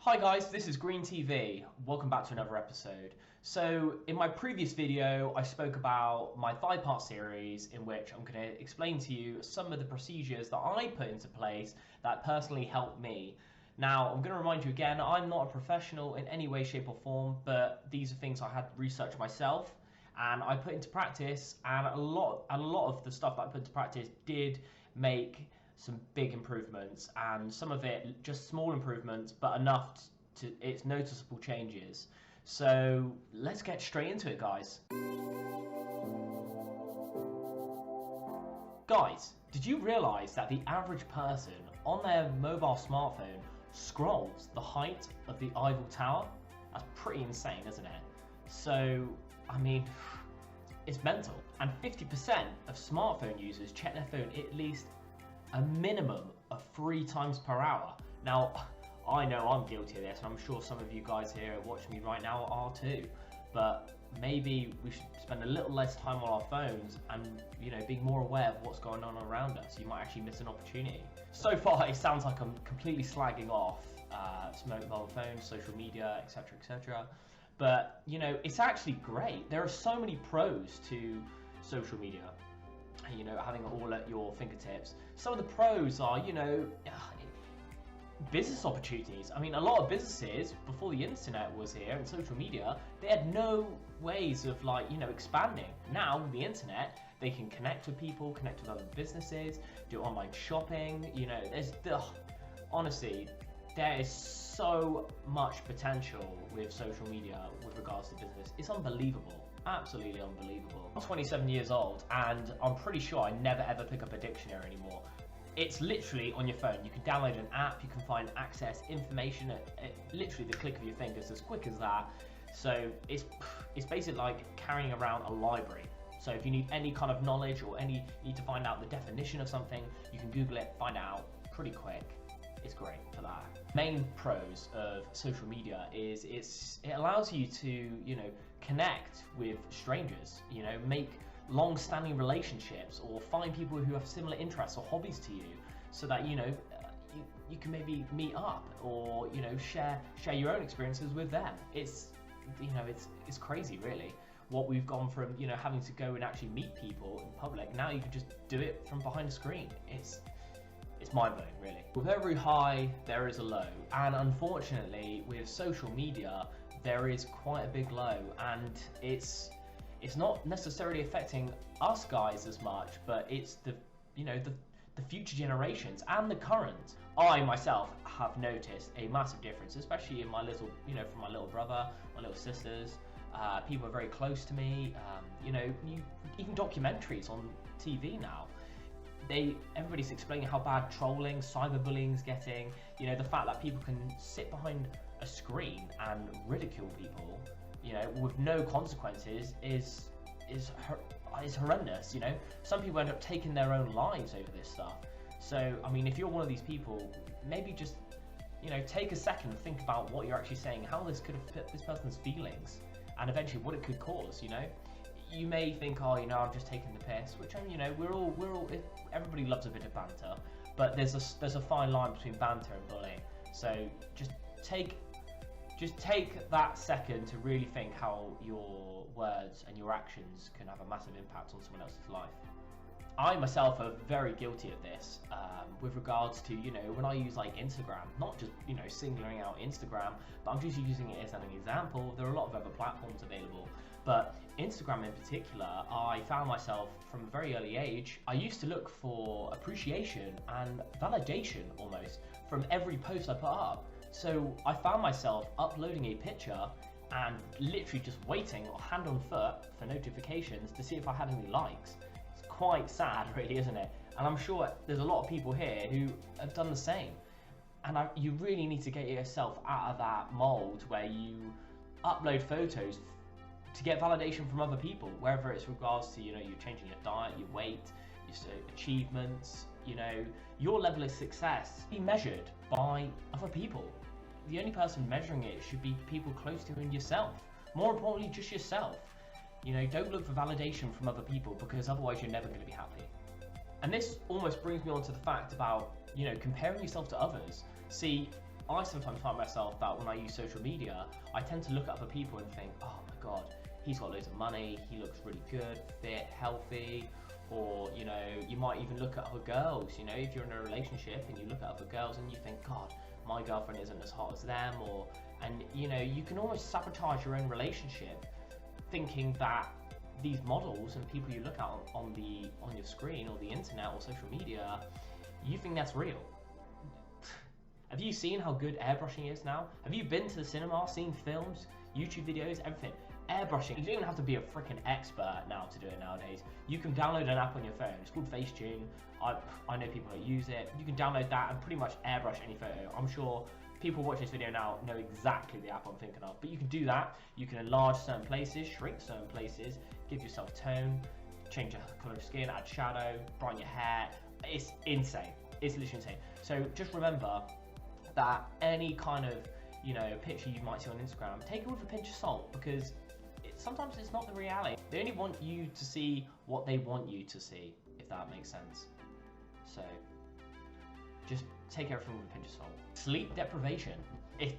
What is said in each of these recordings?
Hi guys, this is Green TV. Welcome back to another episode. So in my previous video, I spoke about my 5-part series in which I'm going to explain to you some of the procedures that I put into place that personally helped me. Now, I'm going to remind you again, I'm not a professional in any way, shape or form, but these are things I had researched myself and I put into practice, and a lot of the stuff that I put into practice did make some big improvements, and some of it just small improvements, but enough to it's noticeable changes. So let's get straight into it, guys. Guys, did you realize that the average person on their mobile smartphone scrolls the height of the Eiffel Tower? That's pretty insane, isn't it? So, I mean, it's mental. And 50% of smartphone users check their phone at least a minimum of 3 times per hour. Now, I know I'm guilty of this, and I'm sure some of you guys here watching me right now are too. But maybe we should spend a little less time on our phones and, being more aware of what's going on around us. You might actually miss an opportunity. So far, it sounds like I'm completely slagging off mobile phones, social media, etc., etc. But, it's actually great. There are so many pros to social media. Having it all at your fingertips. Some of the pros are, business opportunities. I mean, a lot of businesses before the internet was here and social media, they had no ways of expanding. Now with the internet, they can connect with people, connect with other businesses, do online shopping. Honestly, there is so much potential with social media with regards to business. It's unbelievable. Absolutely unbelievable. I'm 27 years old and I'm pretty sure I never ever pick up a dictionary anymore. It's literally on your phone. You can download an app, you can find access information at literally the click of your fingers, as quick as that. So it's basically like carrying around a library. So if you need any kind of knowledge or need to find out the definition of something, you can Google it, find it out pretty quick. It's great for that. Main pros of social media is it allows you to connect with strangers, make long-standing relationships, or find people who have similar interests or hobbies to you, so that you can maybe meet up or share your own experiences with them. It's crazy, really, what we've gone from having to go and actually meet people in public. Now you can just do it from behind a screen. It's mind-blowing, really. With every high, there is a low. And unfortunately, with social media, there is quite a big low. And it's not necessarily affecting us guys as much, but it's the future generations and the current. I myself have noticed a massive difference, especially in my little, from my little brother, my little sisters. People are very close to me. Even documentaries on TV now. Everybody's explaining how bad trolling, cyberbullying is getting. The fact that people can sit behind a screen and ridicule people, with no consequences is horrendous. Some people end up taking their own lives over this stuff. So, I mean, if you're one of these people, maybe just take a second and think about what you're actually saying, how this could affect this person's feelings, and eventually what it could cause. You may think, oh, I'm just taking the piss, which we're all everybody loves a bit of banter, but there's a fine line between banter and bullying. So just take that second to really think how your words and your actions can have a massive impact on someone else's life. I myself are very guilty of this with regards to, when I use Instagram, not just, singling out Instagram, but I'm just using it as an example. There are a lot of other platforms available, but Instagram in particular, I found myself from a very early age, I used to look for appreciation and validation almost from every post I put up. So I found myself uploading a picture and literally just waiting, hand on foot, for notifications to see if I had any likes. Quite sad, really, isn't it? And I'm sure there's a lot of people here who have done the same. And you really need to get yourself out of that mold where you upload photos to get validation from other people, whether it's regards to you're changing your diet, your weight, your achievements, your level of success. Be measured by other people. The only person measuring it should be people close to you and yourself. More importantly, just yourself. Don't look for validation from other people, because otherwise you're never going to be happy. And this almost brings me on to the fact about, comparing yourself to others. See, I sometimes find myself that when I use social media, I tend to look at other people and think, oh my God, he's got loads of money, he looks really good, fit, healthy. Or, you know, you might even look at other girls, you know, if you're in a relationship and you look at other girls and you think, God, my girlfriend isn't as hot as them, and you know, you can almost sabotage your own relationship thinking that these models and people you look at on your screen or the internet or social media, you think that's real. Have you seen how good airbrushing is now? Have you been to the cinema, seen films, YouTube videos, everything? Airbrushing, you don't even have to be a freaking expert now to do it nowadays. You can download an app on your phone, it's called Facetune. I know people that use it. You can download that and pretty much airbrush any photo. I'm sure people watching this video now know exactly the app I'm thinking of, but you can do that. You can enlarge certain places, shrink certain places, give yourself tone, change your colour of skin, add shadow, brighten your hair. It's insane. It's literally insane. So just remember that any kind of, you know, picture you might see on Instagram, take it with a pinch of salt, because sometimes it's not the reality. They only want you to see what they want you to see, if that makes sense. So just take everything with a pinch of salt. Sleep deprivation.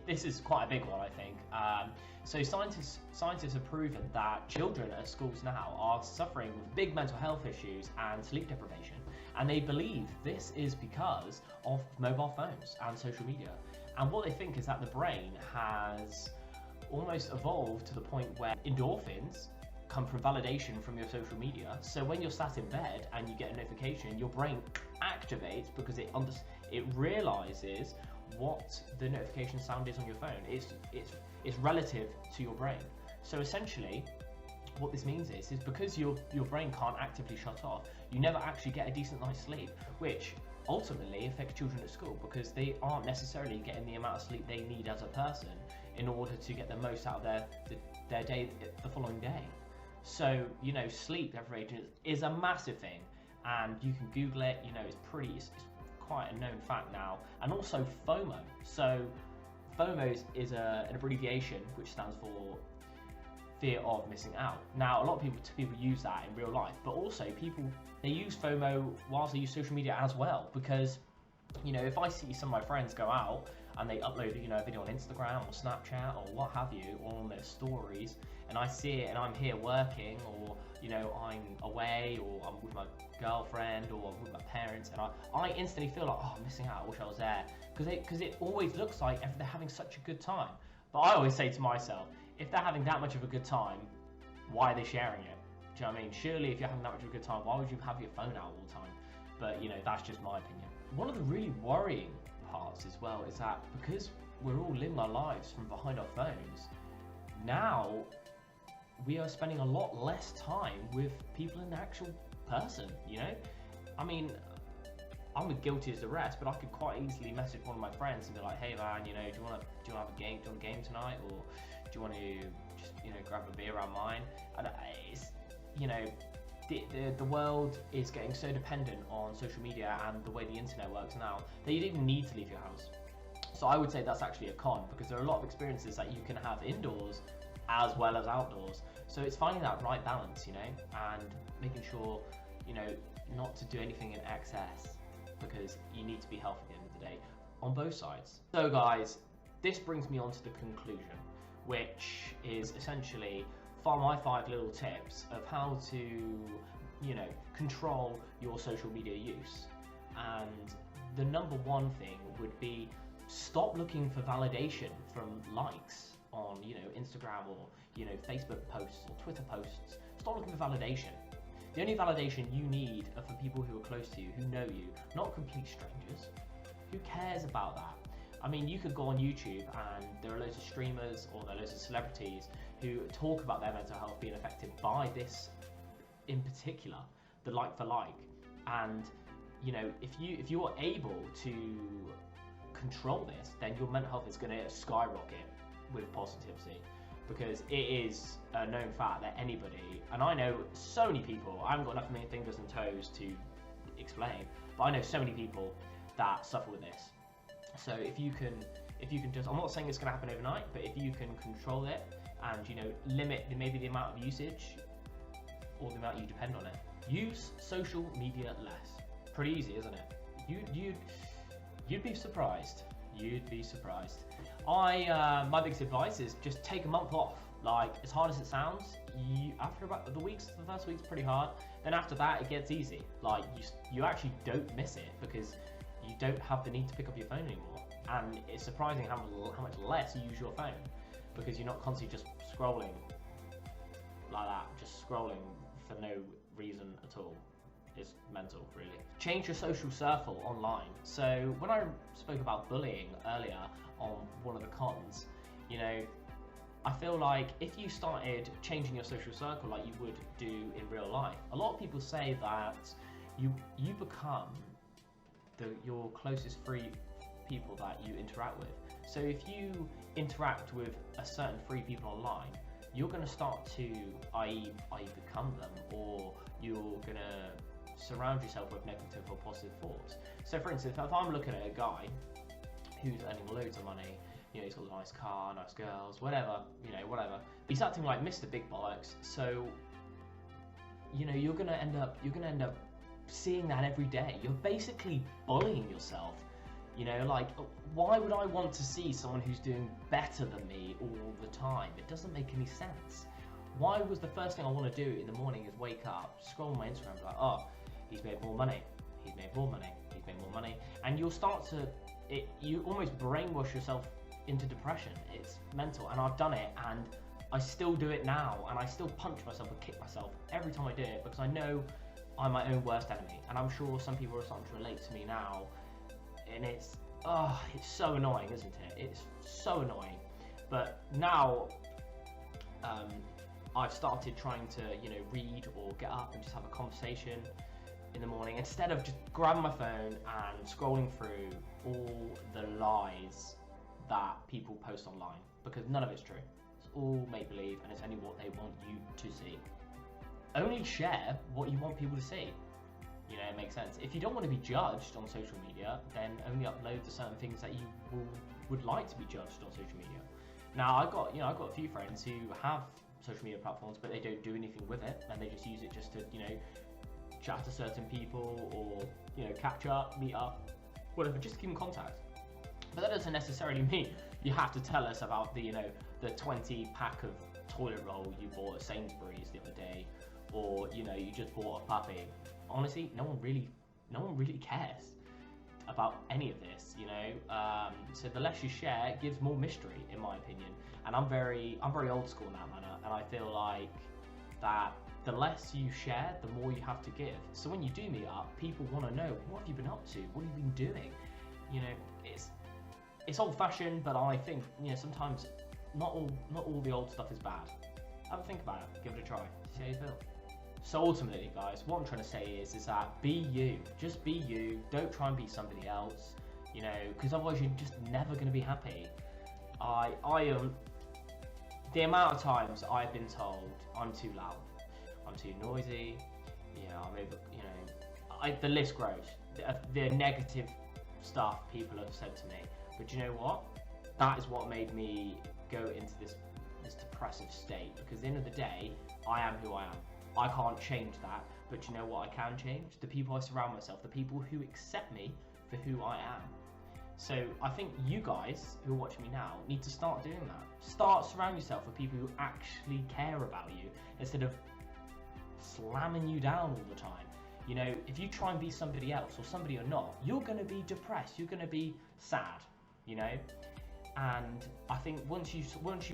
This is quite a big one, I think. So scientists have proven that children at schools now are suffering with big mental health issues and sleep deprivation. And they believe this is because of mobile phones and social media. And what they think is that the brain has almost evolved to the point where endorphins come from validation from your social media. So when you're sat in bed and you get a notification, your brain activates because it realizes what the notification sound is on your phone. It's relative to your brain. So essentially, what this means is because your brain can't actively shut off, you never actually get a decent night's sleep, which ultimately affects children at school because they aren't necessarily getting the amount of sleep they need as a person in order to get the most out of their day the following day. So, you know, sleep deprivation is a massive thing, and you can Google it. You know, it's quite a known fact now. And also FOMO. So FOMO is an abbreviation which stands for fear of missing out. Now, a lot of people use that in real life, but also they use FOMO whilst they use social media as well, because, you know, if I see some of my friends go out and they upload, you know, a video on Instagram or Snapchat or what have you, or on their stories, and I see it and I'm here working, or, you know, I'm away, or I'm with my girlfriend, or I'm with my parents, and I instantly feel like, oh, I'm missing out, I wish I was there, because it always looks like they're having such a good time. But I always say to myself, if they're having that much of a good time, why are they sharing it? Do you know what I mean? Surely if you're having that much of a good time, why would you have your phone out all the time? But, you know, that's just my opinion. One of the really worrying parts as well is that because we're all living our lives from behind our phones, now we are spending a lot less time with people in the actual person, you know? I mean, I'm as guilty as the rest, but I could quite easily message one of my friends and be like, hey man, you know, do you want to have a game? Do you want a game tonight, or do you want to just, you know, grab a beer around mine? And it's, you know, the world is getting so dependent on social media and the way the internet works now that you don't even need to leave your house. So I would say that's actually a con, because there are a lot of experiences that you can have indoors as well as outdoors. So it's finding that right balance, you know, and making sure, you know, not to do anything in excess, because you need to be healthy at the end of the day on both sides. So guys, this brings me on to the conclusion, which is essentially my 5 little tips of how to, you know, control your social media use. And the number one thing would be stop looking for validation from likes on, you know, Instagram or, you know, Facebook posts or Twitter posts. Stop looking for validation. The only validation you need are for people who are close to you, who know you, not complete strangers. Who cares about that? I mean, you could go on YouTube and there are loads of streamers or there are loads of celebrities who talk about their mental health being affected by this in particular, the like for like. And, you know, if you are able to control this, then your mental health is going to skyrocket with positivity, because it is a known fact that anybody, and I know so many people, I haven't got enough fingers and toes to explain, but I know so many people that suffer with this. So if you can just, I'm not saying it's going to happen overnight, but if you can control it and, you know, limit maybe the amount of usage or the amount you depend on it. Use social media less. Pretty easy, isn't it? You'd be surprised You'd be surprised. My biggest advice is just take a month off. Like, as hard as it sounds, after about the first week's pretty hard. Then after that, it gets easy. Like, you actually don't miss it because you don't have the need to pick up your phone anymore. And it's surprising how much less you use your phone because you're not constantly just scrolling like that, just scrolling for no reason at all. It's mental, really. Change your social circle online. So when I spoke about bullying earlier on one of the cons, you know, I feel like if you started changing your social circle like you would do in real life, a lot of people say that you become your closest free people that you interact with. So if you interact with a certain free people online, you're going to start to i.e. become them, or you're going to surround yourself with negative or positive thoughts. So for instance, if I'm looking at a guy who's earning loads of money, you know, he's got a nice car, nice girls, whatever, you know, whatever. He's acting like Mr. Big Bollocks. So, you know, you're gonna end up seeing that every day. You're basically bullying yourself. You know, like, why would I want to see someone who's doing better than me all the time? It doesn't make any sense. Why was the first thing I want to do in the morning is wake up, scroll my Instagram, be like, oh, he's made more money, he's made more money, he's made more money, and you'll start to, you almost brainwash yourself into depression. It's mental, and I've done it, and I still do it now, and I still punch myself and kick myself every time I do it because I know I'm my own worst enemy, and I'm sure some people are starting to relate to me now, and it's so annoying, isn't it? It's so annoying. But now I've started trying to, you know, read or get up and just have a conversation in the morning instead of just grabbing my phone and scrolling through all the lies that people post online, because none of it's true. It's all make-believe, and it's only what they want you to see. Only share what you want people to see. You know, it makes sense. If you don't want to be judged on social media, then only upload the certain things that you would like to be judged on social media. Now, I've got a few friends who have social media platforms, but they don't do anything with it, and they just use it just to, you know, chat to certain people, or, you know, catch up, meet up, whatever, just keep in contact. But that doesn't necessarily mean you have to tell us about the, you know, the 20 pack of toilet roll you bought at Sainsbury's the other day, or, you know, you just bought a puppy. Honestly, no one really cares about any of this, you know. So the less you share, it gives more mystery, in my opinion. And I'm very old school in that manner, and I feel like that the less you share, the more you have to give. So when you do meet up, people want to know, what have you been up to? What have you been doing? You know, it's old-fashioned, but I think, you know, sometimes not all the old stuff is bad. Have a think about it, give it a try, see how you feel. So ultimately, guys, what I'm trying to say is that be you. Just be you. Don't try and be somebody else, you know, because otherwise you're just never going to be happy. I am. The amount of times I've been told I'm too loud, I'm too noisy, you know, I'm over, you know, the list grows. The negative stuff people have said to me. But you know what? That is what made me go into this depressive state, because at the end of the day, I am who I am. I can't change that, but you know what I can change? The people I surround myself, the people who accept me for who I am. So I think you guys who are watching me now need to start doing that. Start surrounding yourself with people who actually care about you instead of slamming you down all the time. You know, if you try and be somebody else or somebody you're not, you're going to be depressed, you're going to be sad, you know? And I think once you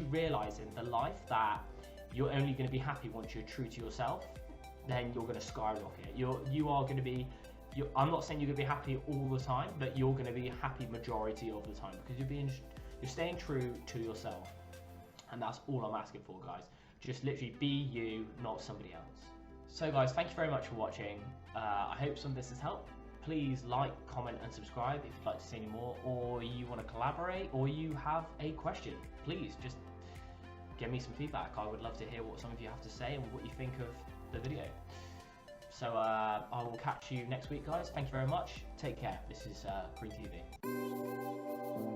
realise in the life that you're only going to be happy once you're true to yourself, then you're going to skyrocket. You are going to be, I'm not saying you're going to be happy all the time, but you're going to be happy majority of the time, because you're staying true to yourself. And that's all I'm asking for, guys. Just literally be you, not somebody else. So guys, thank you very much for watching. I hope some of this has helped. Please like, comment and subscribe if you'd like to see any more, or you want to collaborate, or you have a question. Please just give me some feedback. I would love to hear what some of you have to say and what you think of the video. So I will catch you next week, guys. Thank you very much. Take care. This is Green TV.